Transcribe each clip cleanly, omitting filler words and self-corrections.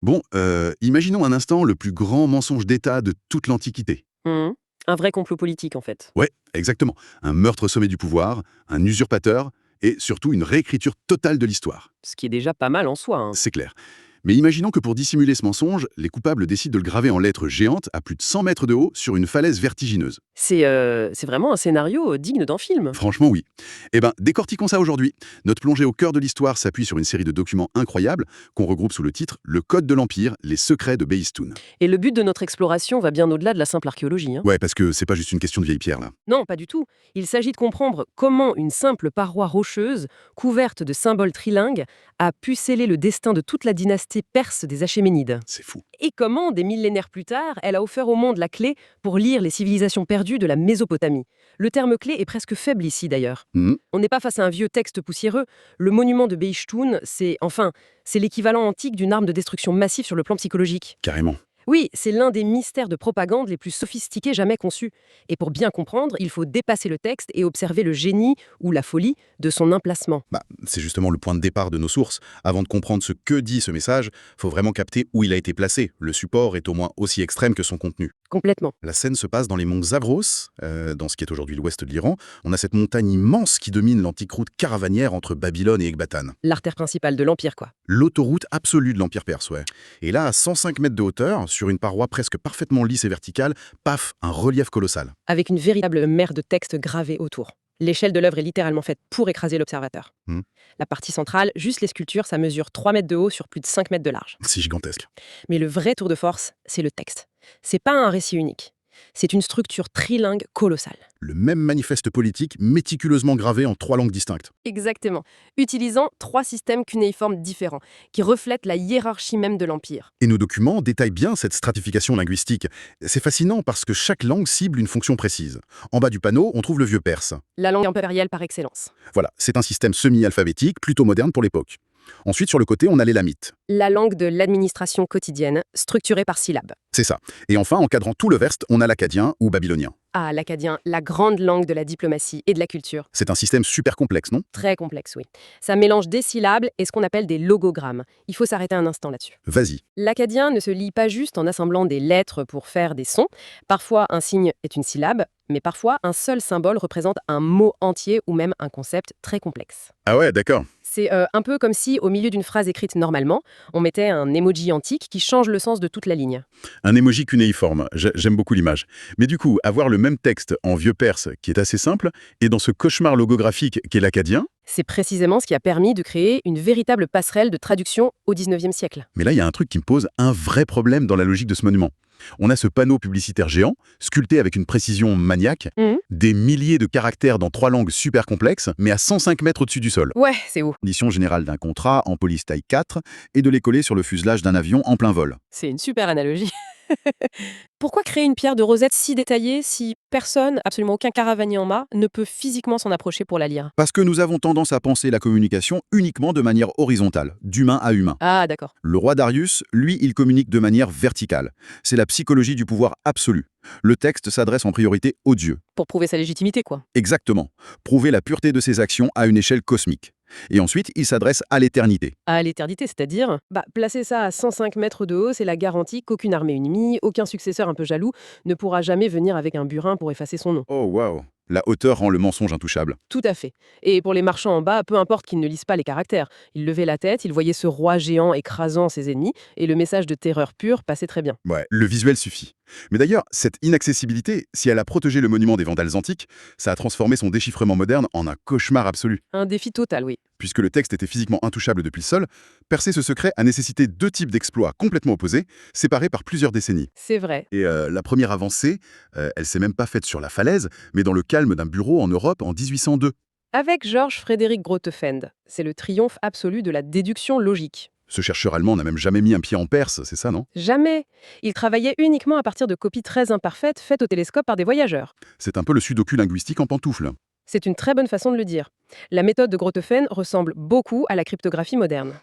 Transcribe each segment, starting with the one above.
Bon, imaginons un instant le plus grand mensonge d'État de toute l'Antiquité. Mhm. Un vrai complot politique, en fait. Ouais, exactement. Un meurtre au sommet du pouvoir, un usurpateur, et surtout une réécriture totale de l'histoire. Ce qui est déjà pas mal en soi, hein. C'est clair. Mais imaginons que pour dissimuler ce mensonge, les coupables décident de le graver en lettres géantes à plus de 100 mètres de haut sur une falaise vertigineuse. C'est vraiment un scénario digne d'un film. Franchement, oui. Eh ben, décortiquons ça aujourd'hui. Notre plongée au cœur de l'histoire s'appuie sur une série de documents incroyables qu'on regroupe sous le titre « Le Code de l'Empire, les secrets de Behistun ». Et le but de notre exploration va bien au-delà de la simple archéologie, hein. Ouais, parce que c'est pas juste une question de vieille pierre, là. Non, pas du tout. Il s'agit de comprendre comment une simple paroi rocheuse, couverte de symboles trilingues, a pu sceller le destin de toute la dynastie perse des Achéménides. C'est fou. Et comment, des millénaires plus tard, elle a offert au monde la clé pour lire les civilisations perdues de la Mésopotamie. Le terme clé est presque faible ici d'ailleurs. Mhm, On n'est pas face à un vieux texte poussiéreux. Le monument de Behistun, c'est l'équivalent antique d'une arme de destruction massive sur le plan psychologique. carrément. Oui, c'est l'un des mystères de propagande les plus sophistiqués jamais conçus. Et pour bien comprendre, il faut dépasser le texte et observer le génie ou la folie de son emplacement. Bah, c'est justement le point de départ de nos sources. Avant de comprendre ce que dit ce message, faut vraiment capter où il a été placé. Le support est au moins aussi extrême que son contenu. Complètement. La scène se passe dans les monts Zagros, dans ce qui est aujourd'hui l'ouest de l'Iran. On a cette montagne immense qui domine l'antique route caravanière entre Babylone et Ecbatane. L'artère principale de l'Empire, quoi. L'autoroute absolue de l'Empire perse, ouais. Et là, à 105 mètres de hauteur, sur une paroi presque parfaitement lisse et verticale, paf, un relief colossal. Avec une véritable mer de texte gravé autour. L'échelle de l'œuvre est littéralement faite pour écraser l'observateur. Hmm. La partie centrale, juste les sculptures, ça mesure 3 mètres de haut sur plus de 5 mètres de large. C'est gigantesque. Mais le vrai tour de force, c'est le texte. C'est pas un récit unique. C'est une structure trilingue colossale. Le même manifeste politique méticuleusement gravé en 3 langues distinctes. Exactement. Utilisant 3 systèmes cunéiformes différents, qui reflètent la hiérarchie même de l'Empire. Et nos documents détaillent bien cette stratification linguistique. C'est fascinant parce que chaque langue cible une fonction précise. En bas du panneau, on trouve le vieux perse. La langue impériale par excellence. Voilà, c'est un système semi-alphabétique, plutôt moderne pour l'époque. Ensuite, sur le côté, on a l'élamites. La langue de l'administration quotidienne, structurée par syllabes. C'est ça. Et enfin, encadrant tout le reste, on a l'akkadien ou babylonien. Ah, l'akkadien, la grande langue de la diplomatie et de la culture. C'est un système super complexe, non? Très complexe, oui. Ça mélange des syllabes et ce qu'on appelle des logogrammes. Il faut s'arrêter un instant là-dessus. Vas-y. L'akkadien ne se lit pas juste en assemblant des lettres pour faire des sons. Parfois, un signe est une syllabe, mais parfois, un seul symbole représente un mot entier ou même un concept très complexe. Ah ouais, d'accord. C'est un peu comme si, au milieu d'une phrase écrite normalement, on mettait un emoji antique qui change le sens de toute la ligne. Un emoji cunéiforme, j'aime beaucoup l'image. Mais du coup, avoir le même texte en vieux perse, qui est assez simple, et dans ce cauchemar logographique qu'est l'akkadien, C'est précisément ce qui a permis de créer une véritable passerelle de traduction au XIXe siècle. mais là, il y a un truc qui me pose un vrai problème dans la logique de ce monument. On a ce panneau publicitaire géant, sculpté avec une précision maniaque, Mhm. des milliers de caractères dans 3 langues super complexes, mais à 105 mètres au-dessus du sol. Ouais, c'est haut. Condition générale d'un contrat en police taille 4 et de les coller sur le fuselage d'un avion en plein vol. C'est une super analogie. Pourquoi créer une pierre de rosette si détaillée si personne, absolument aucun caravanier en mât, ne peut physiquement s'en approcher pour la lire? Parce que nous avons tendance à penser la communication uniquement de manière horizontale, d'humain à humain. Ah, d'accord. Le roi Darius, lui, il communique de manière verticale. C'est la psychologie du pouvoir absolu. Le texte s'adresse en priorité aux dieux. Pour prouver sa légitimité, quoi. Exactement. Prouver la pureté de ses actions à une échelle cosmique. Et ensuite, il s'adresse à l'éternité. À l'éternité, c'est-à-dire, placer ça à 105 mètres de haut, c'est la garantie qu'aucune armée ennemie, aucun successeur un peu jaloux, ne pourra jamais venir avec un burin pour effacer son nom. Oh waouh. La hauteur rend le mensonge intouchable. Tout à fait. Et pour les marchands en bas, peu importe qu'ils ne lisent pas les caractères. Ils levaient la tête, ils voyaient ce roi géant écrasant ses ennemis, et le message de terreur pure passait très bien. Ouais, le visuel suffit. Mais d'ailleurs, cette inaccessibilité, si elle a protégé le monument des Vandales antiques, ça a transformé son déchiffrement moderne en un cauchemar absolu. Un défi total, oui. Puisque le texte était physiquement intouchable depuis le sol, percer ce secret a nécessité 2 types d'exploits complètement opposés, séparés par plusieurs décennies. C'est vrai. Et la première avancée, elle s'est même pas faite sur la falaise, mais dans le calme d'un bureau en Europe en 1802. Avec Georges Frédéric Grotefend, c'est le triomphe absolu de la déduction logique. Ce chercheur allemand n'a même jamais mis un pied en Perse, c'est ça, non? Jamais. Il travaillait uniquement à partir de copies très imparfaites faites au télescope par des voyageurs. C'est un peu le sudoku linguistique en pantoufle. C'est une très bonne façon de le dire. La méthode de Grotefend ressemble beaucoup à la cryptographie moderne.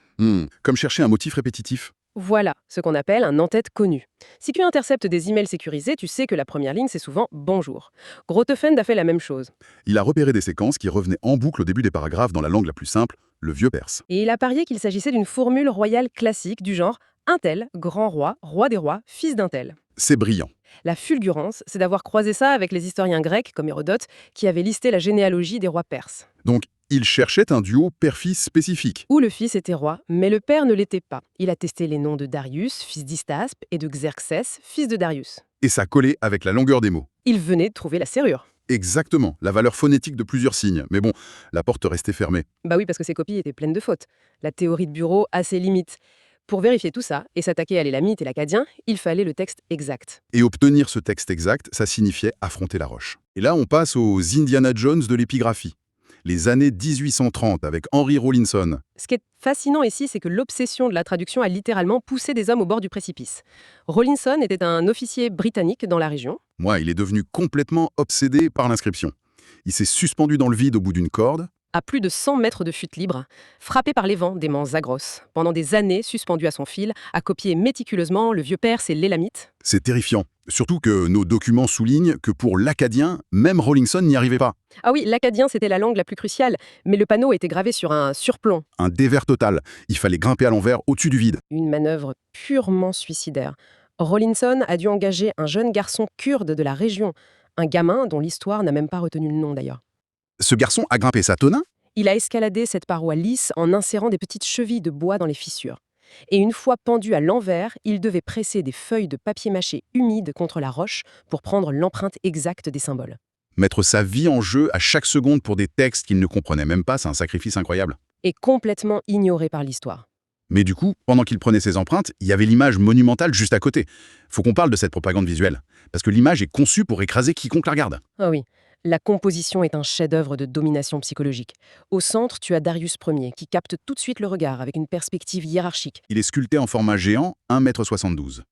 Comme chercher un motif répétitif. Voilà, ce qu'on appelle un en-tête connu. Si tu interceptes des emails sécurisés, tu sais que la première ligne, c'est souvent «Bonjour». Grotefend a fait la même chose. Il a repéré des séquences qui revenaient en boucle au début des paragraphes dans la langue la plus simple, le vieux perse. Et il a parié qu'il s'agissait d'une formule royale classique du genre Un tel, grand roi, roi des rois, fils d'un tel. C'est brillant. La fulgurance, c'est d'avoir croisé ça avec les historiens grecs, comme Hérodote, qui avait listé la généalogie des rois perses. Donc, il cherchait un duo père-fils spécifique. Où le fils était roi, mais le père ne l'était pas. Il a testé les noms de Darius, fils d'Hystaspe, et de Xerxès, fils de Darius. Et ça collait avec la longueur des mots. Il venait de trouver la serrure. Exactement, la valeur phonétique de plusieurs signes. Mais bon, la porte restait fermée. Bah oui, parce que ces copies étaient pleines de fautes. La théorie de bureau a ses limites. Pour vérifier tout ça et s'attaquer à l'élamite et l'acadien, il fallait le texte exact. Et obtenir ce texte exact, ça signifiait affronter la roche. Et là, on passe aux Indiana Jones de l'épigraphie. Les années 1830 avec Henry Rawlinson. Ce qui est fascinant ici, c'est que l'obsession de la traduction a littéralement poussé des hommes au bord du précipice. Rawlinson était un officier britannique dans la région. Moi, il est devenu complètement obsédé par l'inscription. Il s'est suspendu dans le vide au bout d'une corde. À plus de 100 mètres de chute libre, frappé par les vents des monts Zagros, pendant des années suspendu à son fil, à copier méticuleusement le vieux perse et l'élamite. C'est terrifiant. Surtout que nos documents soulignent que pour l'acadien, même Rawlinson n'y arrivait pas. Ah oui, l'acadien c'était la langue la plus cruciale, mais le panneau était gravé sur un surplomb. Un dévers total. Il fallait grimper à l'envers au-dessus du vide. Une manœuvre purement suicidaire. Rawlinson a dû engager un jeune garçon kurde de la région, un gamin dont l'histoire n'a même pas retenu le nom d'ailleurs. Ce garçon a grimpé sa tonneau. Il a escaladé cette paroi lisse en insérant des petites chevilles de bois dans les fissures. Et une fois pendu à l'envers, il devait presser des feuilles de papier mâché humides contre la roche pour prendre l'empreinte exacte des symboles. Mettre sa vie en jeu à chaque seconde pour des textes qu'il ne comprenait même pas, c'est un sacrifice incroyable. Et complètement ignoré par l'histoire. Mais du coup, pendant qu'il prenait ses empreintes, il y avait l'image monumentale juste à côté. Faut qu'on parle de cette propagande visuelle. Parce que l'image est conçue pour écraser quiconque la regarde. Ah oui, la composition est un chef-d'œuvre de domination psychologique. Au centre, tu as Darius Ier, qui capte tout de suite le regard avec une perspective hiérarchique. Il est sculpté en format géant, 1,72 m.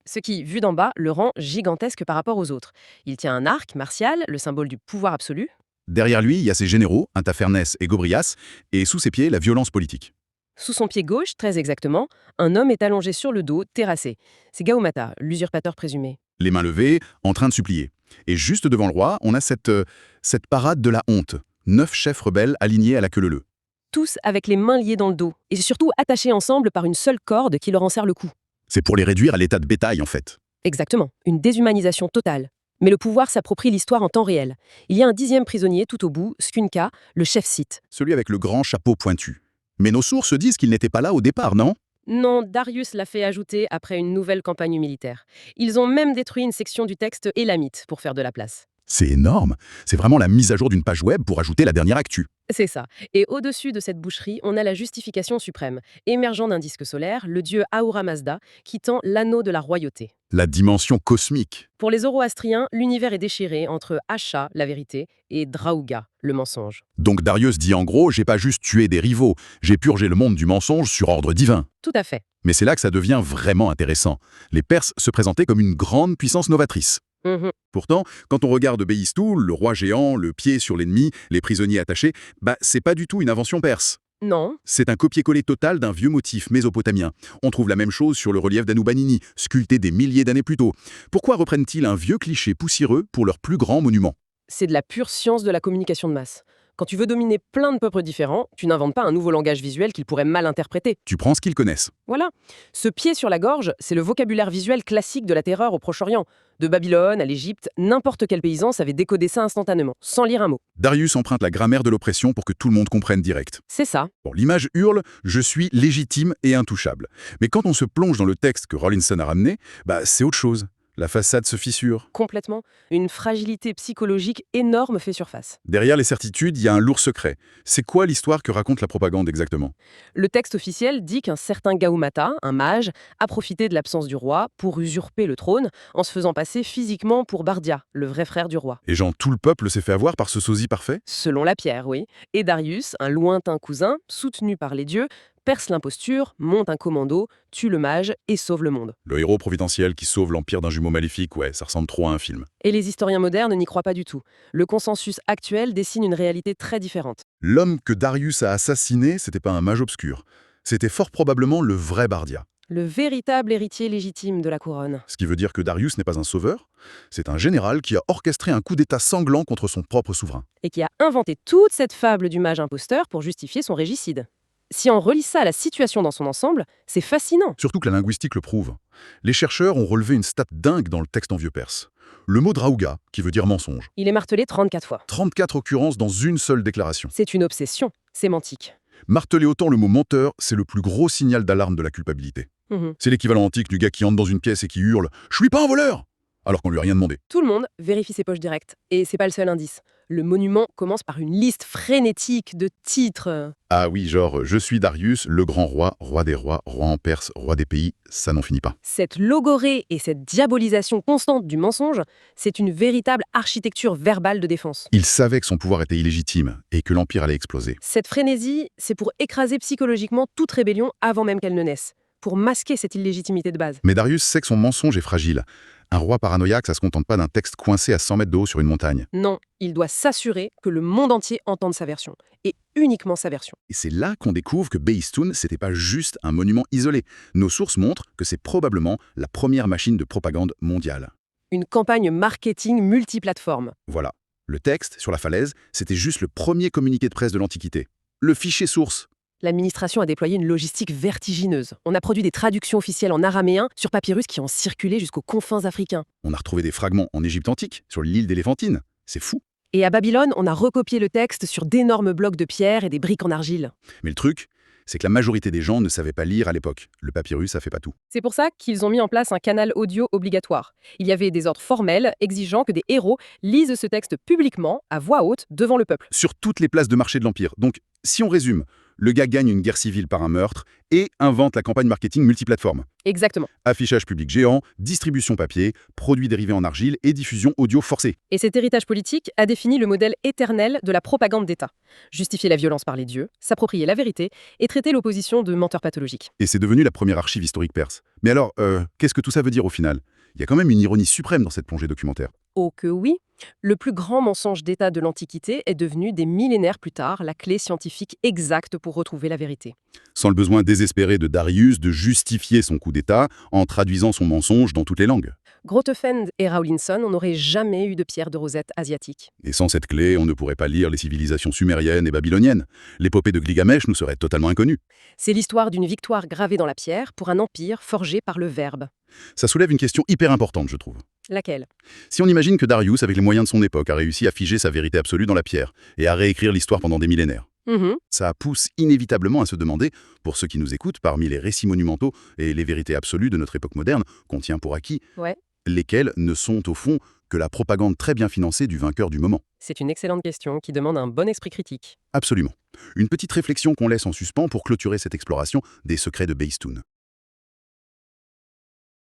Ce qui, vu d'en bas, le rend gigantesque par rapport aux autres. Il tient un arc martial, le symbole du pouvoir absolu. Derrière lui, il y a ses généraux, Intafernès et Gobrias, et sous ses pieds, la violence politique. Sous son pied gauche, très exactement, un homme est allongé sur le dos, terrassé. C'est Gaumata, l'usurpateur présumé. Les mains levées, en train de supplier. Et juste devant le roi, on a cette parade de la honte. 9 chefs rebelles alignés à la queue leu. Tous avec les mains liées dans le dos, et surtout attachés ensemble par une seule corde qui leur enserre le cou. C'est pour les réduire à l'état de bétail, en fait. Exactement, une déshumanisation totale. Mais le pouvoir s'approprie l'histoire en temps réel. Il y a un 10e prisonnier tout au bout, Skunka, le chef scythe. Celui avec le grand chapeau pointu. Mais nos sources disent qu'il n'était pas là au départ, non? Non, Darius l'a fait ajouter après une nouvelle campagne militaire. Ils ont même détruit une section du texte élamite pour faire de la place. C'est énorme. C'est vraiment la mise à jour d'une page web pour ajouter la dernière actu. C'est ça. Et au-dessus de cette boucherie, on a la justification suprême, émergeant d'un disque solaire, le dieu Ahura Mazda, qui tend l'anneau de la royauté. La dimension cosmique. Pour les Zoroastriens, l'univers est déchiré entre Asha, la vérité, et Drauga, le mensonge. Donc Darius dit en gros, j'ai pas juste tué des rivaux, j'ai purgé le monde du mensonge sur ordre divin. Tout à fait. Mais c'est là que ça devient vraiment intéressant. Les Perses se présentaient comme une grande puissance novatrice. Pourtant, quand on regarde Béistoul, le roi géant, le pied sur l'ennemi, les prisonniers attachés, c'est pas du tout une invention perse. Non. C'est un copier-coller total d'un vieux motif mésopotamien. On trouve la même chose sur le relief d'Anubanini, sculpté des milliers d'années plus tôt. Pourquoi reprennent-ils un vieux cliché poussiéreux pour leur plus grand monument? C'est de la pure science de la communication de masse. Quand tu veux dominer plein de peuples différents, tu n'inventes pas un nouveau langage visuel qu'ils pourraient mal interpréter. Tu prends ce qu'ils connaissent. Voilà. Ce pied sur la gorge, c'est le vocabulaire visuel classique de la terreur au Proche-Orient. De Babylone à l'Égypte, n'importe quel paysan savait décoder ça instantanément, sans lire un mot. Darius emprunte la grammaire de l'oppression pour que tout le monde comprenne direct. C'est ça. Bon, l'image hurle « Je suis légitime et intouchable ». Mais quand on se plonge dans le texte que Rawlinson a ramené, c'est autre chose. La façade se fissure. Complètement. Une fragilité psychologique énorme fait surface. Derrière les certitudes, il y a un lourd secret. C'est quoi l'histoire que raconte la propagande exactement? Le texte officiel dit qu'un certain Gaumata, un mage, a profité de l'absence du roi pour usurper le trône en se faisant passer physiquement pour Bardia, le vrai frère du roi. Et tout le peuple s'est fait avoir par ce sosie parfait? Selon la pierre, oui. Et Darius, un lointain cousin, soutenu par les dieux, perce l'imposture, monte un commando, tue le mage et sauve le monde. Le héros providentiel qui sauve l'empire d'un jumeau maléfique, ouais, ça ressemble trop à un film. Et les historiens modernes n'y croient pas du tout. Le consensus actuel dessine une réalité très différente. L'homme que Darius a assassiné, c'était pas un mage obscur. C'était fort probablement le vrai Bardia. Le véritable héritier légitime de la couronne. Ce qui veut dire que Darius n'est pas un sauveur, c'est un général qui a orchestré un coup d'état sanglant contre son propre souverain. Et qui a inventé toute cette fable du mage imposteur pour justifier son régicide. Si on relie ça à la situation dans son ensemble, c'est fascinant. Surtout que la linguistique le prouve. Les chercheurs ont relevé une stat dingue dans le texte en vieux perse. Le mot drauga, qui veut dire mensonge. Il est martelé 34 fois. 34 occurrences dans une seule déclaration. C'est une obsession sémantique. Marteler autant le mot menteur, c'est le plus gros signal d'alarme de la culpabilité. C'est l'équivalent antique du gars qui entre dans une pièce et qui hurle « Je suis pas un voleur !» alors qu'on lui a rien demandé. Tout le monde vérifie ses poches directes. Et c'est pas le seul indice. Le monument commence par une liste frénétique de titres. Ah oui, genre « Je suis Darius, le grand roi, roi des rois, roi en Perse, roi des pays », ça n'en finit pas. Cette logorée et cette diabolisation constante du mensonge, c'est une véritable architecture verbale de défense. Il savait que son pouvoir était illégitime et que l'Empire allait exploser. Cette frénésie, c'est pour écraser psychologiquement toute rébellion avant même qu'elle ne naisse, pour masquer cette illégitimité de base. Mais Darius sait que son mensonge est fragile. Un roi paranoïaque, ça se contente pas d'un texte coincé à 100 mètres de haut sur une montagne. Non, il doit s'assurer que le monde entier entende sa version, et uniquement sa version. Et c'est là qu'on découvre que Behistun, c'était pas juste un monument isolé. Nos sources montrent que c'est probablement la première machine de propagande mondiale. Une campagne marketing multiplateforme. Voilà. Le texte, sur la falaise, c'était juste le premier communiqué de presse de l'Antiquité. Le fichier source. L'administration a déployé une logistique vertigineuse. On a produit des traductions officielles en araméen sur papyrus qui ont circulé jusqu'aux confins africains. On a retrouvé des fragments en Égypte antique, sur l'île d'Éléphantine. C'est fou. Et à Babylone, on a recopié le texte sur d'énormes blocs de pierre et des briques en argile. Mais le truc, c'est que la majorité des gens ne savaient pas lire à l'époque. Le papyrus, ça fait pas tout. C'est pour ça qu'ils ont mis en place un canal audio obligatoire. Il y avait des ordres formels exigeant que des héros lisent ce texte publiquement, à voix haute, devant le peuple. Sur toutes les places de marché de l'Empire. Donc, si on résume, le gars gagne une guerre civile par un meurtre et invente la campagne marketing multiplateforme. Exactement. Affichage public géant, distribution papier, produits dérivés en argile et diffusion audio forcée. Et cet héritage politique a défini le modèle éternel de la propagande d'État. Justifier la violence par les dieux, s'approprier la vérité et traiter l'opposition de menteur pathologique. Et c'est devenu la première archive historique perse. Mais alors, qu'est-ce que tout ça veut dire au final? Il y a quand même une ironie suprême dans cette plongée documentaire. Oh que oui. Le plus grand mensonge d'État de l'Antiquité est devenu des millénaires plus tard la clé scientifique exacte pour retrouver la vérité. Sans le besoin désespéré de Darius de justifier son coup d'État en traduisant son mensonge dans toutes les langues. Grotefend et Rawlinson n'auraient jamais eu de pierre de rosette asiatique. Et sans cette clé, on ne pourrait pas lire les civilisations sumériennes et babyloniennes. L'épopée de Gilgamesh nous serait totalement inconnue. C'est l'histoire d'une victoire gravée dans la pierre pour un empire forgé par le verbe. Ça soulève une question hyper importante, je trouve. Laquelle? Si on imagine que Darius, avec les moyens de son époque, a réussi à figer sa vérité absolue dans la pierre et à réécrire l'histoire pendant des millénaires, ça pousse inévitablement à se demander, pour ceux qui nous écoutent, parmi les récits monumentaux et les vérités absolues de notre époque moderne, qu'on tient pour acquis, lesquelles ne sont au fond que la propagande très bien financée du vainqueur du moment. C'est une excellente question qui demande un bon esprit critique. Absolument. Une petite réflexion qu'on laisse en suspens pour clôturer cette exploration des secrets de Behistun.